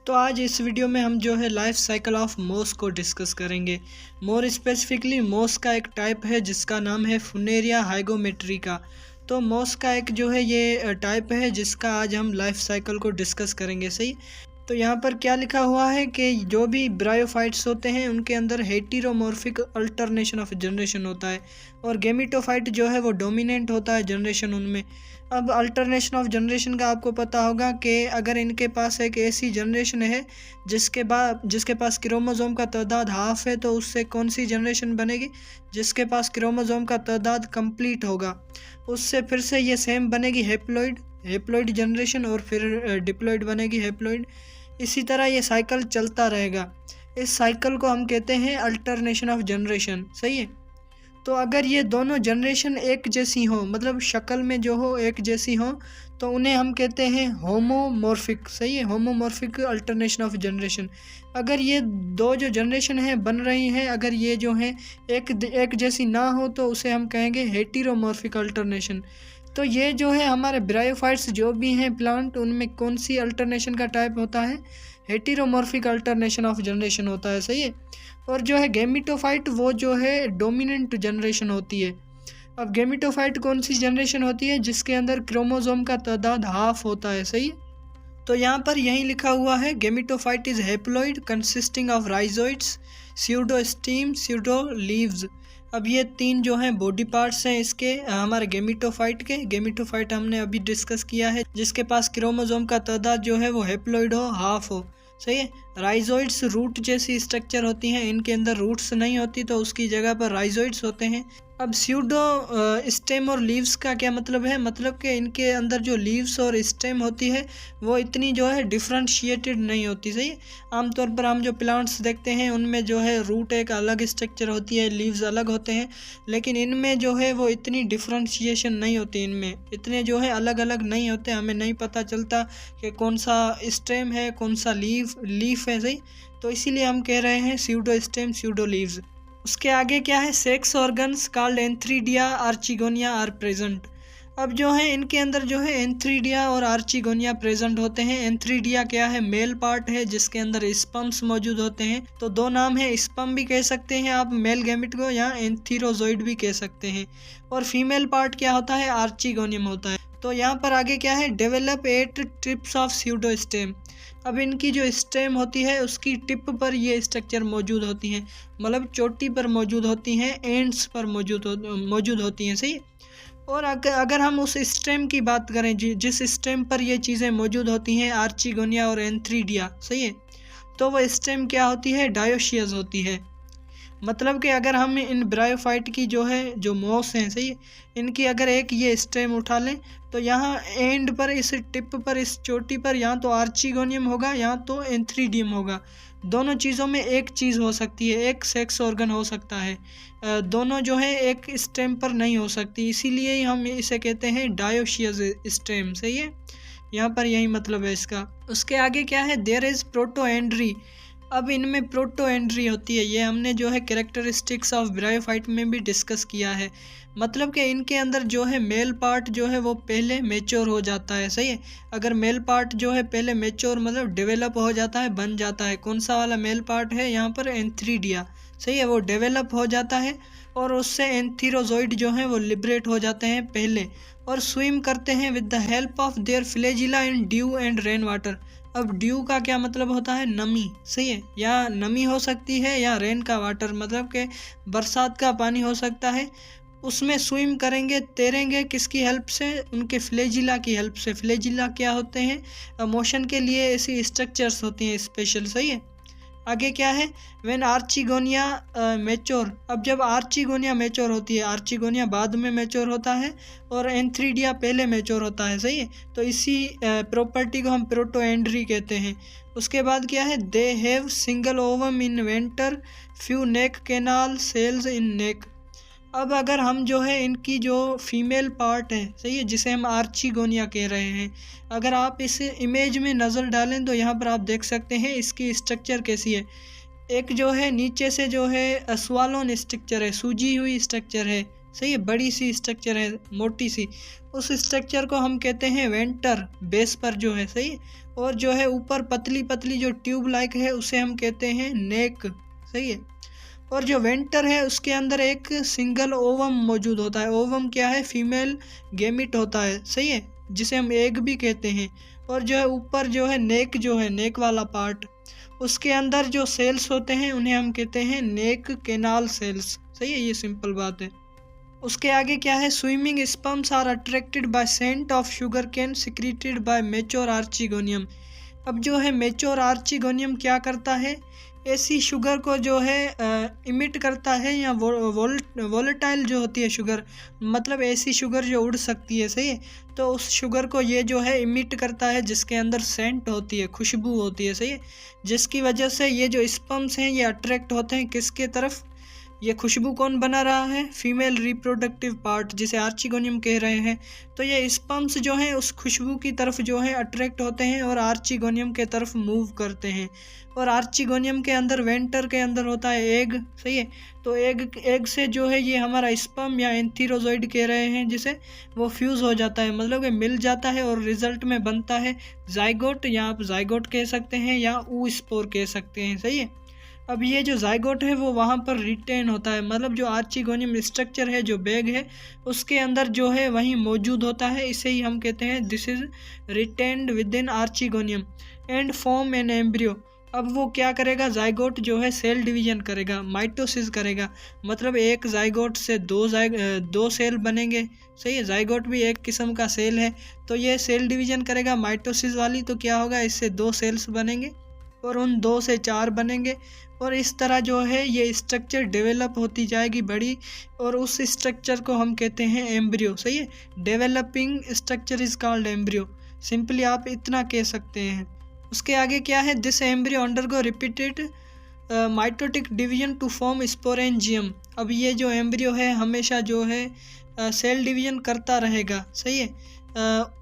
तो आज इस वीडियो में हम जो है लाइफ साइकिल ऑफ मोस को डिस्कस करेंगे। मोर स्पेसिफिकली मोस का एक टाइप है जिसका नाम है फुनेरिया हाइगोमेट्रिका। तो मोस का एक जो है ये टाइप है जिसका आज हम लाइफ साइकिल को डिस्कस करेंगे। सही। तो यहाँ पर क्या लिखा हुआ है कि जो भी ब्रायोफाइट्स होते हैं उनके अंदर हेटेरोमॉर्फिक अल्टरनेशन ऑफ जनरेशन होता है और गेमिटोफाइट जो है वो डोमिनेंट होता है जनरेशन उनमें। अब अल्टरनेशन ऑफ जनरेशन का आपको पता होगा कि अगर इनके पास एक ऐसी जनरेशन है जिसके पास क्रोमोसोम का तादाद हाफ है तो उससे कौन सी जनरेशन बनेगी? जिसके पास क्रोमोसोम का तादाद कंप्लीट होगा उससे फिर से ये सेम बनेगी हेप्लॉइड जनरेशन और फिर डिप्लॉइड बनेगी हेप्लॉइड। इसी तरह ये साइकिल चलता रहेगा। इस साइकिल को हम कहते हैं अल्टरनेशन ऑफ जनरेशन। सही है। तो अगर ये दोनों जनरेशन एक जैसी हो, मतलब शक्ल में जो हो एक जैसी हो, तो उन्हें हम कहते हैं होमोमॉर्फिक। सही है, होमोमॉर्फिक अल्टरनेशन ऑफ जनरेशन। अगर ये दो जो जनरेशन है बन रही हैं, अगर ये जो है एक जैसी ना हो तो उसे हम कहेंगे हेटेरोमॉर्फिक अल्टरनेशन। तो ये जो है हमारे ब्रायोफाइट्स जो भी हैं प्लांट, उनमें कौन सी अल्टरनेशन का टाइप होता है? हेटेरोमॉर्फिक अल्टरनेशन ऑफ जनरेशन होता है। सही है। और जो है गेमिटोफाइट वो जो है डोमिनेंट जनरेशन होती है। अब गेमिटोफाइट कौन सी जनरेशन होती है? जिसके अंदर क्रोमोसोम का तादाद हाफ होता है। सही है। तो यहाँ पर यही लिखा हुआ है, gametophyte is haploid consisting of rhizoids, pseudostem, pseudo leaves. अब ये तीन जो हैं बॉडी पार्ट्स हैं इसके हमारे गेमिटोफाइट के। गेमिटोफाइट हमने अभी डिस्कस किया है जिसके पास क्रोमोसोम का तादाद जो है वो हेप्लॉइड हो, हाफ हो। सही है। राइजोइड्स रूट जैसी स्ट्रक्चर होती हैं, इनके अंदर रूट्स नहीं होती तो उसकी जगह पर राइजोइड्स होते हैं। अब स्यूडो स्टेम और लीव्स का क्या मतलब है? मतलब कि इनके अंदर जो लीव्स और स्टेम होती है वो इतनी जो है डिफ्रेंशिएटेड नहीं होती। सही है। आमतौर पर हम जो प्लांट्स देखते हैं उनमें जो है रूट एक अलग स्ट्रक्चर होती है, लीव्स अलग होते हैं, लेकिन इनमें जो है वो इतनी डिफ्रेंशिएशन नहीं होती, इनमें इतने जो है अलग अलग नहीं होते। हमें नहीं पता चलता कि कौन सा स्टेम है कौन सा लीफ है। सही। तो इसीलिए हम कह रहे हैं स्यूडो स्टेम स्यूडो लीव्स। उसके आगे क्या है? Sex organs called antheridia archegonia are present. अब जो है इनके अंदर जो है एंथ्रीडिया और आर्चिगोनिया प्रेजेंट होते हैं। एंथ्रीडिया क्या है? मेल पार्ट है जिसके अंदर स्पर्म्स मौजूद होते हैं। तो दो नाम है, स्पर्म भी कह सकते हैं आप मेल गैमेट को, या एंथीरोजोइड भी कह सकते हैं। और फीमेल पार्ट क्या होता है? आर्चिगोनियम होता है। तो यहाँ पर आगे क्या है? Develop 8 trips of pseudo stem. अब इनकी जो स्टेम होती है उसकी टिप पर ये स्ट्रक्चर मौजूद होती हैं, मतलब चोटी पर मौजूद होती हैं, एंड्स पर मौजूद होती हैं। सही। और अगर हम उस स्टेम की बात करें जिस स्टेम पर ये चीज़ें मौजूद होती हैं, आर्चिगोनिया और एंथ्रीडिया, सही है, तो वह स्टेम क्या होती है? डायोशियस होती है। मतलब कि अगर हम इन ब्रायोफाइट की जो है जो मोस हैं, सही है, इनकी अगर एक ये स्टेम उठा लें तो यहाँ एंड पर इस टिप पर इस चोटी पर या तो आर्चिगोनियम होगा या तो एंथ्रीडियम होगा। दोनों चीज़ों में एक चीज़ हो सकती है, एक सेक्स ऑर्गन हो सकता है। दोनों जो है एक स्टेम पर नहीं हो सकती, इसीलिए हम इसे कहते हैं डायोशियस स्टेम। सही है। यहाँ पर यही मतलब है इसका। उसके आगे क्या है? There is protoandry. अब इनमें प्रोटोएंड्री होती है, ये हमने जो है कैरेक्टरिस्टिक्स ऑफ ब्रायोफाइट में भी डिस्कस किया है। मतलब कि इनके अंदर जो है मेल पार्ट जो है वो पहले मैच्योर हो जाता है। सही है। अगर मेल पार्ट जो है पहले मैच्योर मतलब डेवलप हो जाता है, बन जाता है, कौन सा वाला मेल पार्ट है यहाँ पर? एंथ्रीडिया। सही है। वो डेवलप हो जाता है और उससे एंथीरोजोइड जो है वो लिबरेट हो जाते हैं पहले और स्विम करते हैं with the help of their flagella in due and rain water. अब ड्यू का क्या मतलब होता है? नमी। सही है। या नमी हो सकती है या रेन का वाटर, मतलब कि बरसात का पानी हो सकता है। उसमें स्विम करेंगे, तैरेंगे, किसकी हेल्प से? उनके फ्लैजिला की हेल्प से। फ्लैजिला क्या होते हैं? मोशन के लिए ऐसी स्ट्रक्चर्स होती हैं स्पेशल। सही है। आगे क्या है? When archegonia mature. अब जब आर्चिगोनिया मैच्योर होती है, आर्चिगोनिया बाद में मैच्योर होता है और एंथ्रीडिया पहले मैच्योर होता है। सही है। तो इसी प्रॉपर्टी को हम प्रोटोएंड्री कहते हैं। उसके बाद क्या है? They have single ovum in venter, few neck canal cells in neck. अब अगर हम जो है इनकी जो फीमेल पार्ट है, सही है, जिसे हम आर्चिगोनिया कह रहे हैं, अगर आप इस इमेज में नज़र डालें तो यहाँ पर आप देख सकते हैं इसकी स्ट्रक्चर कैसी है। एक जो है नीचे से जो है स्वालोन स्ट्रक्चर है, सूजी हुई स्ट्रक्चर है, सही है, बड़ी सी स्ट्रक्चर है, मोटी सी, उस स्ट्रक्चर को हम कहते हैं वेंटर, बेस पर जो है, सही है। और जो है ऊपर पतली पतली जो ट्यूब लाइक है उसे हम कहते हैं नेक, सही है। और जो वेंटर है उसके अंदर एक सिंगल ओवम मौजूद होता है। ओवम क्या है? फीमेल गेमिट होता है, सही है, जिसे हम एग भी कहते हैं। और जो है ऊपर जो है नेक, जो है नेक वाला पार्ट, उसके अंदर जो सेल्स होते हैं उन्हें हम कहते हैं नेक केनाल सेल्स, सही है, ये सिंपल बात है। उसके आगे क्या है? Swimming sperms are attracted by scent of sugar cane secreted by mature archegonium. अब जो है मेच्योर आर्चिगोनियम क्या करता है? ऐसी शुगर को जो है इमिट करता है, या वोलेटाइल जो होती है शुगर, मतलब ऐसी शुगर जो उड़ सकती है, सही है, तो उस शुगर को ये जो है इमिट करता है जिसके अंदर सेंट होती है, खुशबू होती है, सही है, जिसकी वजह से ये जो स्पर्म्स हैं ये अट्रैक्ट होते हैं किसके तरफ? ये खुशबू कौन बना रहा है? फीमेल रिप्रोडक्टिव पार्ट, जिसे आर्चिगोनियम कह रहे हैं। तो ये स्पर्म्स जो हैं उस खुशबू की तरफ जो है अट्रैक्ट होते हैं और आर्चिगोनियम के तरफ मूव करते हैं। और आर्चिगोनियम के अंदर, वेंटर के अंदर होता है एग, सही है। तो एग से जो है ये हमारा स्पर्म या एंथीरोजोइड कह रहे हैं जिसे, वो फ्यूज़ हो जाता है, मतलब कि मिल जाता है और रिजल्ट में बनता है जाइगोट, या आप जाइगोट कह सकते हैं या ऊस्पोर कह सकते हैं, सही है। अब ये जो जाइगोट है वो वहाँ पर रिटेन होता है, मतलब जो आर्चिगोनियम स्ट्रक्चर है, जो बैग है, उसके अंदर जो है वहीं मौजूद होता है। इसे ही हम कहते हैं this is retained with in archegonium and form an embryo. अब वो क्या करेगा? जाइगोट जो है सेल डिवीजन करेगा, माइटोसिस करेगा, मतलब एक जाइगोट से दो सेल बनेंगे, सही है। जाइगोट भी एक किस्म का सेल है, तो ये सेल डिवीजन करेगा माइटोसिस वाली, तो क्या होगा? इससे 2 सेल्स बनेंगे और उन 2 से 4 बनेंगे, और इस तरह जो है ये स्ट्रक्चर डेवलप होती जाएगी बड़ी, और उस स्ट्रक्चर को हम कहते हैं एम्ब्रियो, सही है। Developing structure is called embryo, simply आप इतना कह सकते हैं। उसके आगे क्या है? This embryo undergo repeated mitotic division to form sporangium. अब ये जो एम्ब्रियो है हमेशा जो है सेल डिवीजन करता रहेगा, सही है।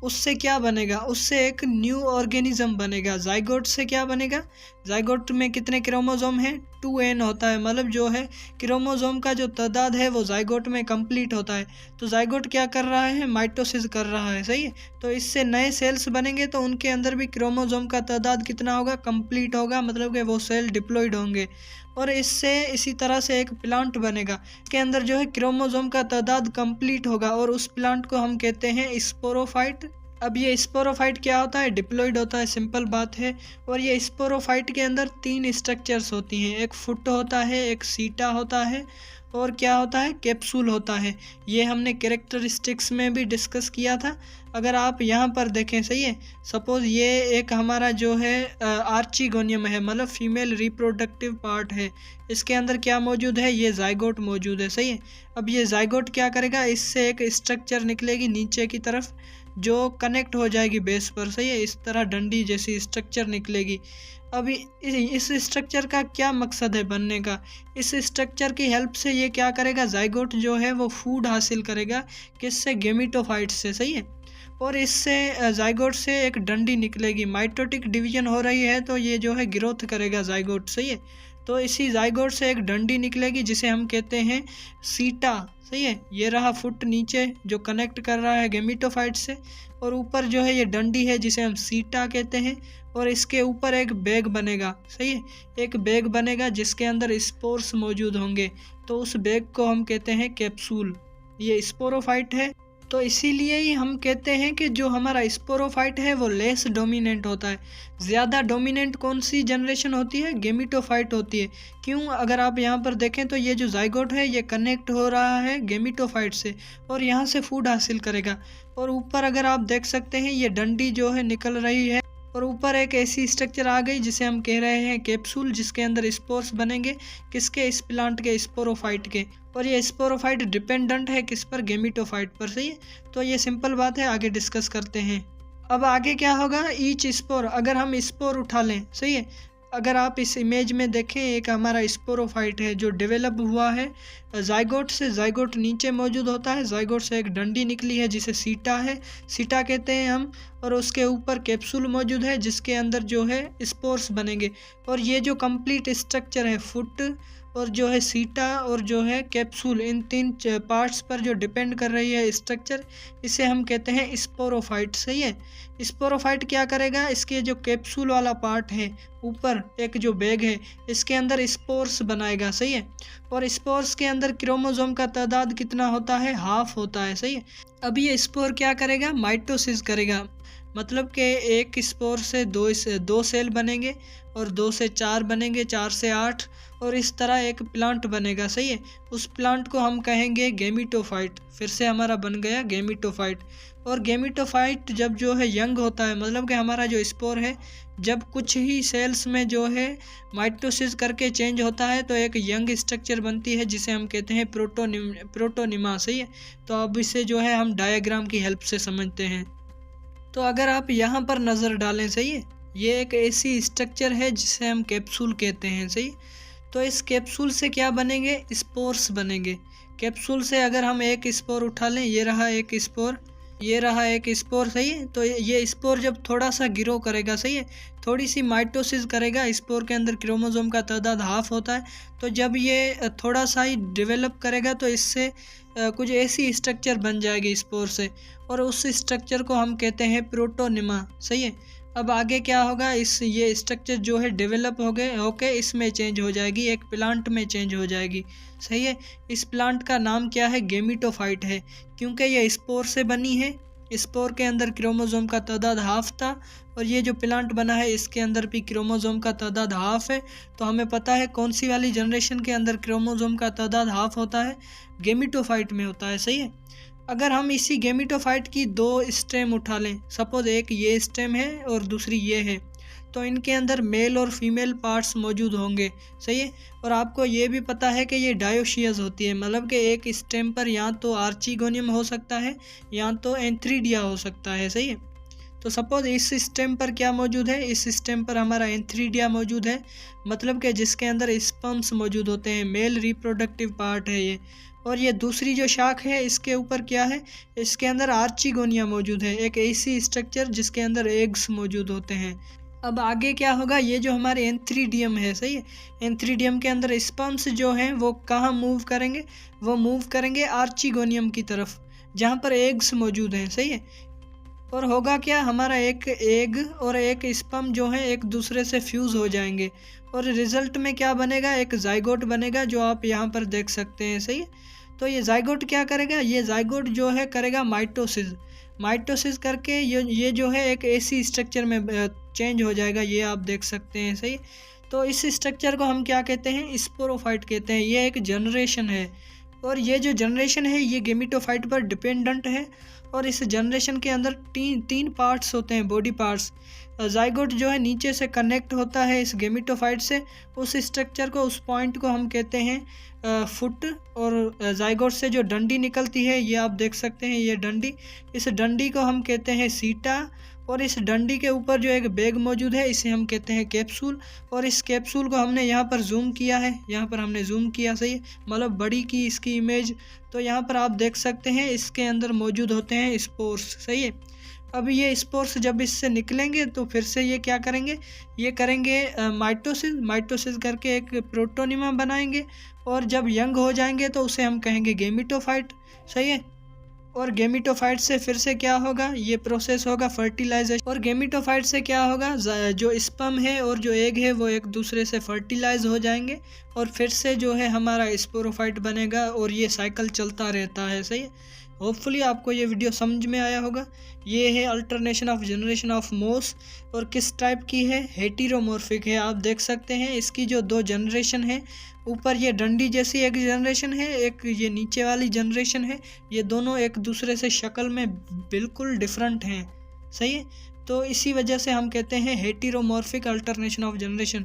उससे क्या बनेगा? उससे एक न्यू ऑर्गेनिज्म बनेगा। जाइगोट से क्या बनेगा? जाइगोट में कितने क्रोमोसोम हैं? 2n होता है, मतलब जो है क्रोमोसोम का जो तादाद है वो जाइगोट में कंप्लीट होता है। तो जाइगोट क्या कर रहा है? माइटोसिस कर रहा है, सही है। तो इससे नए सेल्स बनेंगे, तो उनके अंदर भी क्रोमोसोम का तादाद कितना होगा? कंप्लीट होगा, मतलब कि वो सेल डिप्लॉयड होंगे। और इससे इसी तरह से एक प्लांट बनेगा, इसके अंदर जो है क्रोमोसोम का तादाद कंप्लीट होगा, और उस प्लांट को हम कहते हैं स्पोरोफाइट। अब ये स्पोरोफाइट क्या होता है? डिप्लॉयड होता है, सिंपल बात है। और ये स्पोरोफाइट के अंदर 3 स्ट्रक्चर्स होती हैं, एक फुट होता है, एक सीटा होता है, और क्या होता है? कैप्सूल होता है। ये हमने कैरेक्टरिस्टिक्स में भी डिस्कस किया था। अगर आप यहाँ पर देखें, सही है, सपोज ये एक हमारा जो है आर्चिगोनियम है, मतलब फीमेल रिप्रोडक्टिव पार्ट है, इसके अंदर क्या मौजूद है? ये जाइगोट मौजूद है, सही है। अब ये जाइगोट क्या करेगा? इससे एक स्ट्रक्चर निकलेगी नीचे की तरफ जो कनेक्ट हो जाएगी बेस पर, सही है, इस तरह डंडी जैसी स्ट्रक्चर निकलेगी। अभी इस स्ट्रक्चर का क्या मकसद है बनने का? इस स्ट्रक्चर की हेल्प से ये क्या करेगा? जाइगोट जो है वो फूड हासिल करेगा, किससे? गेमिटोफाइट से, सही है। और इससे जाइगोट से एक डंडी निकलेगी, माइटोटिक डिवीजन हो रही है, तो ये जो है ग्रोथ करेगा जाइगोट, सही है। तो इसी जाइगोट से एक डंडी निकलेगी जिसे हम कहते हैं सीटा, सही है। ये रहा फुट नीचे जो कनेक्ट कर रहा है गेमिटोफाइट से, और ऊपर जो है ये डंडी है जिसे हम सीटा कहते हैं, और इसके ऊपर एक बैग बनेगा, सही है, एक बैग बनेगा जिसके अंदर स्पोर्स मौजूद होंगे, तो उस बैग को हम कहते हैं कैप्सूल। ये स्पोरोफाइट है, तो इसीलिए ही हम कहते हैं कि जो हमारा स्पोरोफाइट है वो लेस डोमिनेंट होता है। ज़्यादा डोमिनेंट कौन सी जनरेशन होती है? गेमिटोफाइट होती है। क्यों? अगर आप यहाँ पर देखें तो ये जो जाइगोट है ये कनेक्ट हो रहा है गेमिटोफाइट से, और यहाँ से फूड हासिल करेगा। और ऊपर अगर आप देख सकते हैं ये डंडी जो है निकल रही है, और ऊपर एक ऐसी स्ट्रक्चर आ गई जिसे हम कह रहे हैं कैप्सूल, जिसके अंदर स्पोर्स बनेंगे, किसके? इस प्लांट के, स्पोरोफाइट के। और ये स्पोरोफाइट डिपेंडेंट है किस पर? गेमिटोफाइट पर, सही है। तो ये सिंपल बात है, आगे डिस्कस करते हैं। अब आगे क्या होगा? ईच स्पोर, अगर हम स्पोर उठा लें, सही है, अगर आप इस इमेज में देखें, एक हमारा स्पोरोफाइट है जो डेवलप हुआ है जाइगोट से। जाइगोट नीचे मौजूद होता है, जाइगोट से एक डंडी निकली है जिसे सीटा है, सीटा कहते हैं हम, और उसके ऊपर कैप्सूल मौजूद है जिसके अंदर जो है स्पोर्स बनेंगे। और ये जो कंप्लीट स्ट्रक्चर है फुट और जो है सीटा और जो है कैप्सूल, इन तीन पार्ट्स पर जो डिपेंड कर रही है स्ट्रक्चर, इसे हम कहते हैं स्पोरोफाइट। सही है। स्पोरोफाइट क्या करेगा, इसके जो कैप्सूल वाला पार्ट है ऊपर एक जो बैग है, इसके अंदर स्पोर्स बनाएगा। सही है। और स्पोर्स के अंदर क्रोमोसोम का तादाद कितना होता है, हाफ होता है। सही है। अब ये स्पोर क्या करेगा, माइटोसिस करेगा। मतलब कि एक स्पोर से दो सेल बनेंगे और 2 से 4 बनेंगे, 4 से 8, और इस तरह एक प्लांट बनेगा। सही है। उस प्लांट को हम कहेंगे गेमिटोफाइट। फिर से हमारा बन गया गेमिटोफाइट। और गेमिटोफाइट जब जो है यंग होता है, मतलब कि हमारा जो स्पोर है जब कुछ ही सेल्स में जो है माइटोसिस करके चेंज होता है तो एक यंग स्ट्रक्चर बनती है जिसे हम कहते हैं प्रोटोनिमा। सही है। तो अब इसे जो है हम डायग्राम की हेल्प से समझते हैं। तो अगर आप यहाँ पर नज़र डालें, सही है, ये एक ऐसी स्ट्रक्चर है जिसे हम कैप्सूल कहते हैं। सही। तो इस कैप्सूल से क्या बनेंगे, स्पोर्स बनेंगे। कैप्सूल से अगर हम एक स्पोर उठा लें, ये रहा एक स्पोर, ये रहा एक स्पोर। सही है। तो ये स्पोर जब थोड़ा सा ग्रो करेगा, सही है, थोड़ी सी माइटोसिस करेगा, स्पोर के अंदर क्रोमोसोम का तादाद हाफ होता है, तो जब ये थोड़ा सा ही डेवलप करेगा तो इससे कुछ ऐसी स्ट्रक्चर बन जाएगी स्पोर से, और उस स्ट्रक्चर को हम कहते हैं प्रोटोनिमा। सही है। अब आगे क्या होगा, ये स्ट्रक्चर जो है डेवलप होके इसमें चेंज हो जाएगी, एक प्लांट में चेंज हो जाएगी। सही है। इस प्लांट का नाम क्या है, गेमिटोफाइट है, क्योंकि ये स्पोर से बनी है। स्पोर के अंदर क्रोमोसोम का तादाद हाफ था, और ये जो प्लांट बना है इसके अंदर भी क्रोमोसोम का तादाद हाफ है। तो हमें पता है कौन सी वाली जनरेशन के अंदर क्रोमोसोम का तादाद हाफ होता है, गेमिटोफाइट में होता है। सही है। अगर हम इसी गेमिटोफाइट की 2 स्टेम उठा लें, सपोज एक ये स्टेम है और दूसरी ये है, तो इनके अंदर मेल और फीमेल पार्ट्स मौजूद होंगे। सही है। और आपको ये भी पता है कि ये डायोशियस होती है, मतलब कि एक स्टेम पर या तो आर्चिगोनियम हो सकता है या तो एंथ्रीडिया हो सकता है। सही है। तो सपोज इस स्टेम पर क्या मौजूद है, इस स्टेम पर हमारा एंथ्रीडिया मौजूद है, मतलब कि जिसके अंदर स्पर्म्स मौजूद होते हैं, मेल रिप्रोडक्टिव पार्ट है ये। और ये दूसरी जो शाख है इसके ऊपर क्या है, इसके अंदर आर्चिगोनिया मौजूद है, एक ऐसी स्ट्रक्चर जिसके अंदर एग्स मौजूद होते हैं। अब आगे क्या होगा, ये जो हमारे एंथ्रीडियम है, सही है, एंथ्रीडियम के अंदर स्पर्म्स जो हैं वो कहाँ मूव करेंगे, वो मूव करेंगे आर्चिगोनियम की तरफ जहाँ पर एग्स मौजूद हैं। सही है। और होगा क्या, हमारा एक एग और एक स्पर्म जो है एक दूसरे से फ्यूज़ हो जाएंगे, और रिजल्ट में क्या बनेगा, एक जाइगोट बनेगा जो आप यहाँ पर देख सकते हैं। सही है। तो ये जाइगोट क्या करेगा, ये जाइगोट जो है करेगा माइटोसिस करके ये जो है एक ऐसी स्ट्रक्चर में चेंज हो जाएगा, ये आप देख सकते हैं। सही। तो इस स्ट्रक्चर को हम क्या कहते हैं, स्पोरोफाइट कहते हैं। ये एक जनरेशन है, और ये जो जनरेशन है ये गेमिटोफाइट पर डिपेंडेंट है। और इस जनरेशन के अंदर तीन पार्ट्स होते हैं, बॉडी पार्ट्स। जाइगोट जो है नीचे से कनेक्ट होता है इस गेमिटोफाइट से, उस स्ट्रक्चर को, उस पॉइंट को हम कहते हैं फुट। और जाइगोट से जो डंडी निकलती है ये आप देख सकते हैं, ये डंडी, इस डंडी को हम कहते हैं सीटा। और इस डंडी के ऊपर जो एक बैग मौजूद है इसे हम कहते हैं कैप्सूल। और इस कैप्सूल को हमने यहाँ पर जूम किया है, यहाँ पर हमने जूम किया, सही है, मतलब बड़ी की इसकी इमेज। तो यहाँ पर आप देख सकते हैं इसके अंदर मौजूद होते हैं स्पोर्स। सही है। अब ये स्पोर्स जब इससे निकलेंगे तो फिर से ये क्या करेंगे, ये करेंगे माइटोसिस करके एक प्रोटोनिमा बनाएंगे, और जब यंग हो जाएंगे तो उसे हम कहेंगे गेमिटोफाइट। सही है। और गेमिटोफाइट से फिर से क्या होगा, ये प्रोसेस होगा फर्टिलाइजेशन। और गेमिटोफाइट से क्या होगा, जो स्पर्म है और जो एग है वो एक दूसरे से फर्टिलाइज हो जाएंगे, और फिर से जो है हमारा स्पोरोफाइट बनेगा, और ये साइकिल चलता रहता है। सही है। होपफुली आपको ये वीडियो समझ में आया होगा। ये है अल्टरनेशन ऑफ जनरेशन ऑफ मोस, और किस टाइप की है, हेटेरोमॉर्फिक है। आप देख सकते हैं इसकी जो 2 जनरेशन है, ऊपर ये डंडी जैसी एक जनरेशन है, एक ये नीचे वाली जनरेशन है, ये दोनों एक दूसरे से शक्ल में बिल्कुल डिफरेंट हैं। सही है। तो इसी वजह से हम कहते हैं हेटेरोमॉर्फिक अल्टरनेशन ऑफ जनरेशन।